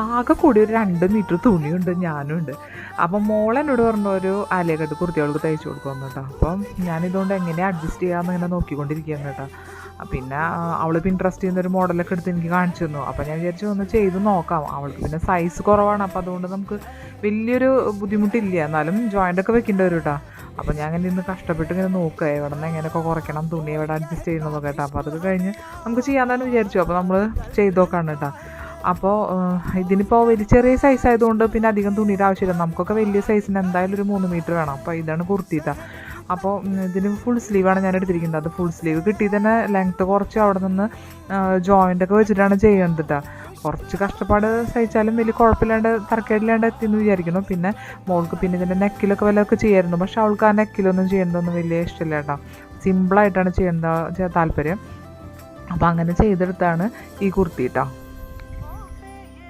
ആകെ കൂടി ഒരു 2 മീറ്റർ തുണിയുണ്ട്, ഞാനും ഉണ്ട്. അപ്പം മോളെന്നോട് പറഞ്ഞു ഒരു ആലിയ കട്ട് കുർത്തികൾക്ക് തയ്ച്ചു കൊടുക്കുമെന്ന് കേട്ടോ. അപ്പം ഞാനിതുകൊണ്ട് എങ്ങനെ അഡ്ജസ്റ്റ് ചെയ്യാമെന്ന് ഇങ്ങനെ നോക്കിക്കൊണ്ടിരിക്കുകയാണ് കേട്ടോ. പിന്നെ അവൾ പിൻട്രസ്റ്റ് ചെയ്യുന്നൊരു മോഡലൊക്കെ എടുത്ത് എനിക്ക് കാണിച്ചു തന്നു. അപ്പോൾ ഞാൻ വിചാരിച്ചു ഒന്ന് ചെയ്ത് നോക്കാം. അവൾക്ക് പിന്നെ സൈസ് കുറവാണ്, അപ്പോൾ അതുകൊണ്ട് നമുക്ക് വലിയൊരു ബുദ്ധിമുട്ടില്ല. എന്നാലും ജോയിൻ്റൊക്കെ വെക്കേണ്ടി വരും കേട്ടോ. അപ്പോൾ ഞാൻ അങ്ങനെ ഇന്ന് കഷ്ടപ്പെട്ട് ഇങ്ങനെ നോക്കുക എവിടെ നിന്ന് എങ്ങനെയൊക്കെ കുറയ്ക്കണം, തുണി എവിടെ അഡ്ജസ്റ്റ് ചെയ്യണമെന്നൊക്കെ കേട്ടോ. അപ്പോൾ അതൊക്കെ കഴിഞ്ഞ് നമുക്ക് ചെയ്യാൻ തന്നെ വിചാരിച്ചു. അപ്പോൾ നമ്മൾ ചെയ്ത് നോക്കാണ് കേട്ടോ. അപ്പോൾ ഇതിനിപ്പോൾ വലിയ ചെറിയ സൈസ് ആയതുകൊണ്ട് പിന്നെ അധികം തുണിയുടെ ആവശ്യമില്ല. നമുക്കൊക്കെ വലിയ സൈസിന് എന്തായാലും ഒരു 3 മീറ്റർ വേണം. അപ്പോൾ ഇതാണ് കുർത്തിയിട്ട. അപ്പോൾ ഇതിന് ഫുൾ സ്ലീവാണ് ഞാൻ എടുത്തിരിക്കുന്നത്. അത് ഫുൾ സ്ലീവ് കിട്ടി തന്നെ ലെങ്ത്ത് കുറച്ച് അവിടെ നിന്ന് ജോയിൻ്റൊക്കെ വെച്ചിട്ടാണ് ചെയ്യുന്നത് കേട്ടോ. കുറച്ച് കഷ്ടപ്പാട് സഹിച്ചാലും വലിയ കുഴപ്പമില്ലാണ്ട് തരക്കേടില്ലാണ്ട് എത്തിയെന്ന് വിചാരിക്കുന്നു. പിന്നെ മോൾക്ക് പിന്നെ ഇതിൻ്റെ നെക്കിലൊക്കെ വല്ലതൊക്കെ ചെയ്യായിരുന്നു. പക്ഷേ അവൾക്ക് ആ നെക്കിലൊന്നും ചെയ്യുന്നതൊന്നും വലിയ ഇഷ്ടമില്ല കേട്ടോ. സിമ്പിളായിട്ടാണ് ചെയ്യുന്ന താല്പര്യം. അപ്പോൾ അങ്ങനെ ചെയ്തെടുത്താണ് ഈ കുർത്തി കേട്ടോ.